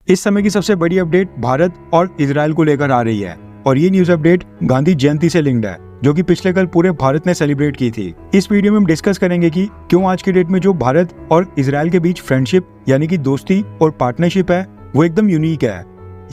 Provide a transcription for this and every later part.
इस समय की सबसे बड़ी अपडेट भारत और इजराइल को लेकर आ रही है और ये न्यूज अपडेट गांधी जयंती से लिंक्ड है जो कि पिछले कल पूरे भारत ने सेलिब्रेट की थी। इस वीडियो में हम डिस्कस करेंगे कि क्यों आज की डेट में जो भारत और इजराइल के बीच फ्रेंडशिप यानी कि दोस्ती और पार्टनरशिप है वो एकदम यूनिक है।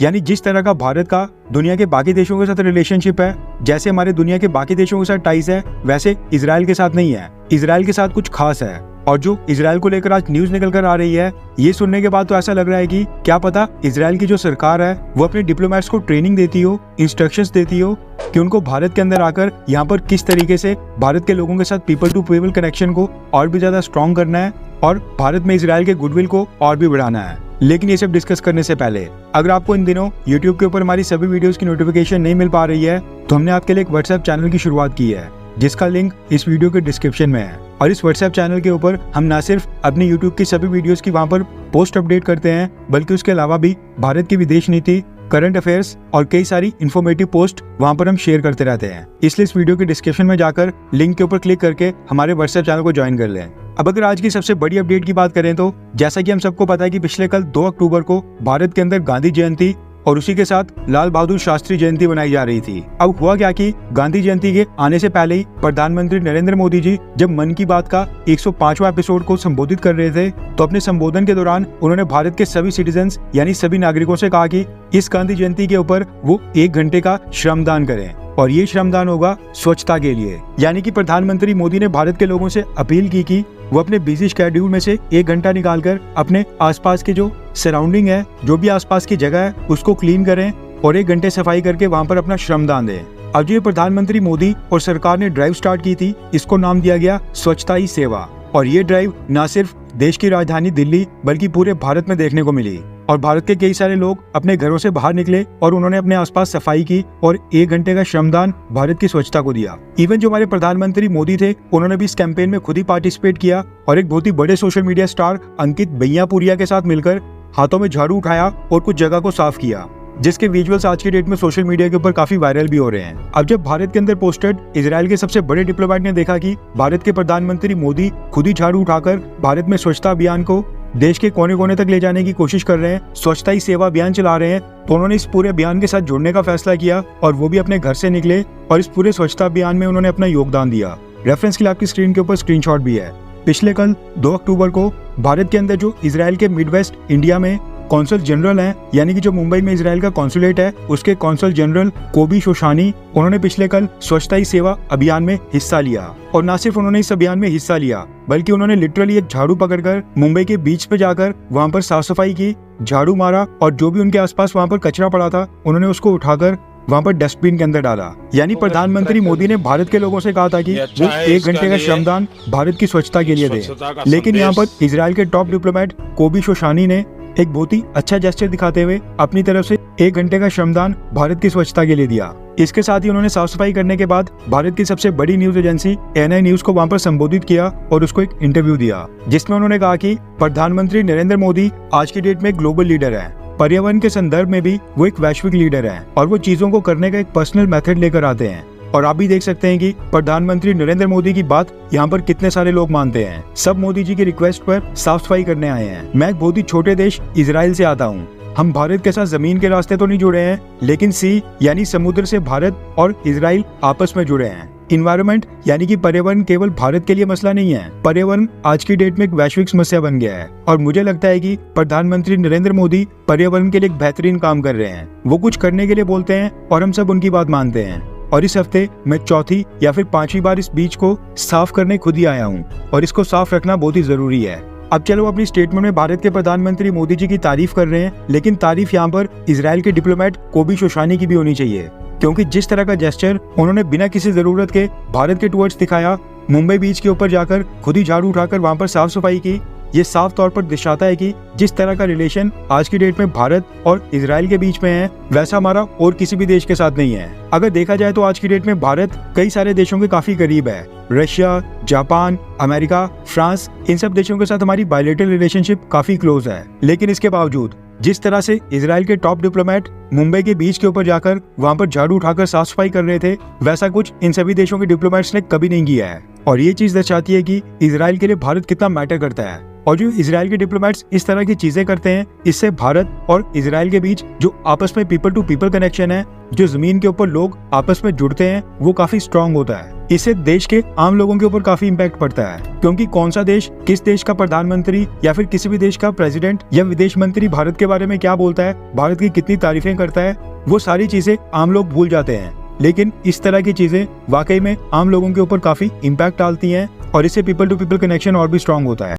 यानी जिस तरह का भारत का दुनिया के बाकी देशों के साथ रिलेशनशिप है, जैसे हमारे दुनिया के बाकी देशों के साथ टाइज है, वैसे इजराइल के साथ नहीं है। इजराइल के साथ कुछ खास है और जो इजराइल को लेकर आज न्यूज निकल कर आ रही है, ये सुनने के बाद तो ऐसा लग रहा है कि क्या पता इजराइल की जो सरकार है वो अपने डिप्लोमेट्स को ट्रेनिंग देती हो, इंस्ट्रक्शंस देती हो कि उनको भारत के अंदर आकर यहाँ पर किस तरीके से भारत के लोगों के साथ पीपल टू पीपल कनेक्शन को और भी ज्यादा स्ट्रॉन्ग करना है और भारत में इजराइल के गुडविल को और भी बढ़ाना है। लेकिन ये सब डिस्कस करने से पहले अगर आपको इन दिनों YouTube के ऊपर हमारी सभी वीडियोस की नोटिफिकेशन नहीं मिल पा रही है तो हमने आपके लिए एक व्हाट्सएप चैनल की शुरुआत की है जिसका लिंक इस वीडियो के डिस्क्रिप्शन में है। और इस व्हाट्सएप चैनल के ऊपर हम न सिर्फ अपनी YouTube की सभी वीडियोस की वहां पर पोस्ट अपडेट करते हैं बल्कि उसके अलावा भी भारत की विदेश नीति, करंट अफेयर्स और कई सारी इन्फॉर्मेटिव पोस्ट वहां पर हम शेयर करते रहते हैं। इसलिए इस वीडियो के डिस्क्रिप्शन में जाकर लिंक के ऊपर क्लिक करके हमारे व्हाट्सएप चैनल को ज्वाइन कर लें। अब अगर आज की सबसे बड़ी अपडेट की बात करें तो जैसा कि हम सबको पता है कि पिछले कल 2 अक्टूबर को भारत के अंदर गांधी जयंती और उसी के साथ लाल बहादुर शास्त्री जयंती मनाई जा रही थी। अब हुआ क्या कि गांधी जयंती के आने से पहले ही प्रधानमंत्री नरेंद्र मोदी जी जब मन की बात का 105वां एपिसोड को संबोधित कर रहे थे तो अपने संबोधन के दौरान उन्होंने भारत के सभी सिटीजन्स यानी सभी नागरिकों से कहा कि इस गांधी जयंती के ऊपर वो 1 घंटे का श्रमदान करें और ये श्रमदान होगा स्वच्छता के लिए। यानी कि प्रधानमंत्री मोदी ने भारत के लोगों से अपील की कि वो अपने बिजी शेड्यूल में से 1 घंटा निकालकर अपने आसपास के जो सराउंडिंग है, जो भी आसपास की जगह है, उसको क्लीन करें और 1 घंटे सफाई करके वहां पर अपना श्रमदान दें। अब जो प्रधानमंत्री मोदी और सरकार ने ड्राइव स्टार्ट की थी, इसको नाम दिया गया स्वच्छता ही सेवा। और ये ड्राइव न सिर्फ देश की राजधानी दिल्ली बल्कि पूरे भारत में देखने को मिली और भारत के कई सारे लोग अपने घरों से बाहर निकले और उन्होंने अपने आसपास सफाई की और 1 घंटे का श्रमदान भारत की स्वच्छता को दिया। इवन जो हमारे प्रधानमंत्री मोदी थे उन्होंने भी इस कैंपेन में खुद ही पार्टिसिपेट किया और एक बहुत ही बड़े सोशल मीडिया स्टार अंकित बैयापुरिया के साथ मिलकर हाथों में झाड़ू उठाया और कुछ जगह को साफ किया, जिसके विजुअल्स आज की डेट में सोशल मीडिया के ऊपर काफी वायरल भी हो रहे हैं। अब जब भारत के अंदर पोस्टेड इजराइल के सबसे बड़े डिप्लोमेट ने देखा कि भारत के प्रधानमंत्री मोदी खुद ही झाड़ू उठाकर भारत में स्वच्छता अभियान को देश के कोने कोने तक ले जाने की कोशिश कर रहे हैं, स्वच्छता ही सेवा अभियान चला रहे हैं, तो उन्होंने इस पूरे अभियान के साथ जुड़ने का फैसला किया और वो भी अपने घर से निकले और इस पूरे स्वच्छता अभियान में उन्होंने अपना योगदान दिया। रेफरेंस के लिए आपकी स्क्रीन के ऊपर स्क्रीनशॉट भी है। पिछले कल 2 अक्टूबर को भारत के अंदर जो इजराइल के मिडवेस्ट इंडिया में कॉन्सल जनरल हैं, यानी कि जो मुंबई में इजराइल का कॉन्सुलेट है, उसके कॉन्सल जनरल कोबी शोशानी, उन्होंने पिछले कल स्वच्छता ही सेवा अभियान में हिस्सा लिया। और न सिर्फ उन्होंने इस अभियान में हिस्सा लिया बल्कि उन्होंने लिटरली एक झाड़ू पकड़कर मुंबई के बीच पे जाकर वहां पर साफ सफाई की, झाड़ू मारा और जो भी उनके आसपास वहां पर कचरा पड़ा था उन्होंने उसको उठाकर वहां पर डस्टबिन के अंदर डाला। यानी प्रधानमंत्री मोदी ने भारत के लोगों से कहा था कि वो 1 घंटे का श्रमदान भारत की स्वच्छता के लिए दे। लेकिन यहाँ पर इजराइल के टॉप डिप्लोमेट कोबी शोशानी ने एक बहुत ही अच्छा जेस्चर दिखाते हुए अपनी तरफ से 1 घंटे का श्रमदान भारत की स्वच्छता के लिए दिया। इसके साथ ही उन्होंने साफ सफाई करने के बाद भारत की सबसे बड़ी न्यूज एजेंसी NI न्यूज को वहां पर संबोधित किया और उसको एक इंटरव्यू दिया जिसमें उन्होंने कहा कि प्रधानमंत्री नरेंद्र मोदी आज की डेट में एक ग्लोबल लीडर है, पर्यावरण के संदर्भ में भी वो एक वैश्विक लीडर है और वो चीजों को करने का एक पर्सनल मेथड लेकर आते हैं। और आप भी देख सकते हैं कि प्रधानमंत्री नरेंद्र मोदी की बात यहाँ पर कितने सारे लोग मानते हैं। सब मोदी जी की रिक्वेस्ट पर साफ सफाई करने आए हैं। मैं एक बहुत ही छोटे देश इजराइल से आता हूँ। हम भारत के साथ जमीन के रास्ते तो नहीं जुड़े हैं लेकिन सी यानी समुद्र से भारत और इजराइल आपस में जुड़े हैं। इन्वायरमेंट यानी कि पर्यावरण केवल भारत के लिए मसला नहीं है, पर्यावरण आज की डेट में एक वैश्विक समस्या बन गया है और मुझे लगता है कि प्रधानमंत्री नरेंद्र मोदी पर्यावरण के लिए एक बेहतरीन काम कर रहे हैं। वो कुछ करने के लिए बोलते हैं और हम सब उनकी बात मानते हैं। और इस हफ्ते मैं चौथी या फिर 5वीं बार इस बीच को साफ करने खुद ही आया हूँ और इसको साफ रखना बहुत ही जरूरी है। अब चलो अपनी स्टेटमेंट में भारत के प्रधानमंत्री मोदी जी की तारीफ कर रहे हैं, लेकिन तारीफ यहाँ पर इजराइल के डिप्लोमेट कोबी शोशानी की भी होनी चाहिए क्योंकि जिस तरह का जेस्चर उन्होंने बिना किसी जरूरत के भारत के टुवर्ड्स दिखाया, मुंबई बीच के ऊपर जाकर खुद ही झाड़ू उठाकर वहां पर साफ सफाई की, ये साफ तौर पर दर्शाता है कि जिस तरह का रिलेशन आज की डेट में भारत और इजराइल के बीच में है वैसा हमारा और किसी भी देश के साथ नहीं है। अगर देखा जाए तो आज की डेट में भारत कई सारे देशों के काफी करीब है। रशिया, जापान, अमेरिका, फ्रांस, इन सब देशों के साथ हमारी बायलैटरल रिलेशनशिप काफी क्लोज है। लेकिन इसके बावजूद जिस तरह से इजराइल के टॉप डिप्लोमेट मुंबई के बीच के ऊपर जाकर वहां पर झाड़ू उठाकर साफ सफाई कर रहे थे, वैसा कुछ इन सभी देशों के डिप्लोमेट्स ने कभी नहीं किया है। और ये चीज दर्शाती है कि इजराइल के लिए भारत कितना मैटर करता है। और जो इजराइल के डिप्लोमेट्स इस तरह की चीजें करते हैं, इससे भारत और इजराइल के बीच जो आपस में पीपल टू पीपल कनेक्शन है, जो जमीन के ऊपर लोग आपस में जुड़ते हैं, वो काफी स्ट्रांग होता है। इससे देश के आम लोगों के ऊपर काफी इम्पैक्ट पड़ता है, क्योंकि कौन सा देश किस देश का प्रधानमंत्री या फिर किसी भी देश का प्रेसिडेंट या विदेश मंत्री भारत के बारे में क्या बोलता है, भारत की कितनी तारीफें करता है, वो सारी चीजें आम लोग भूल जाते हैं। लेकिन इस तरह की चीजें वाकई में आम लोगों के ऊपर काफी इम्पैक्ट डालती हैं और इससे पीपल टू पीपल कनेक्शन और भी स्ट्रांग होता है।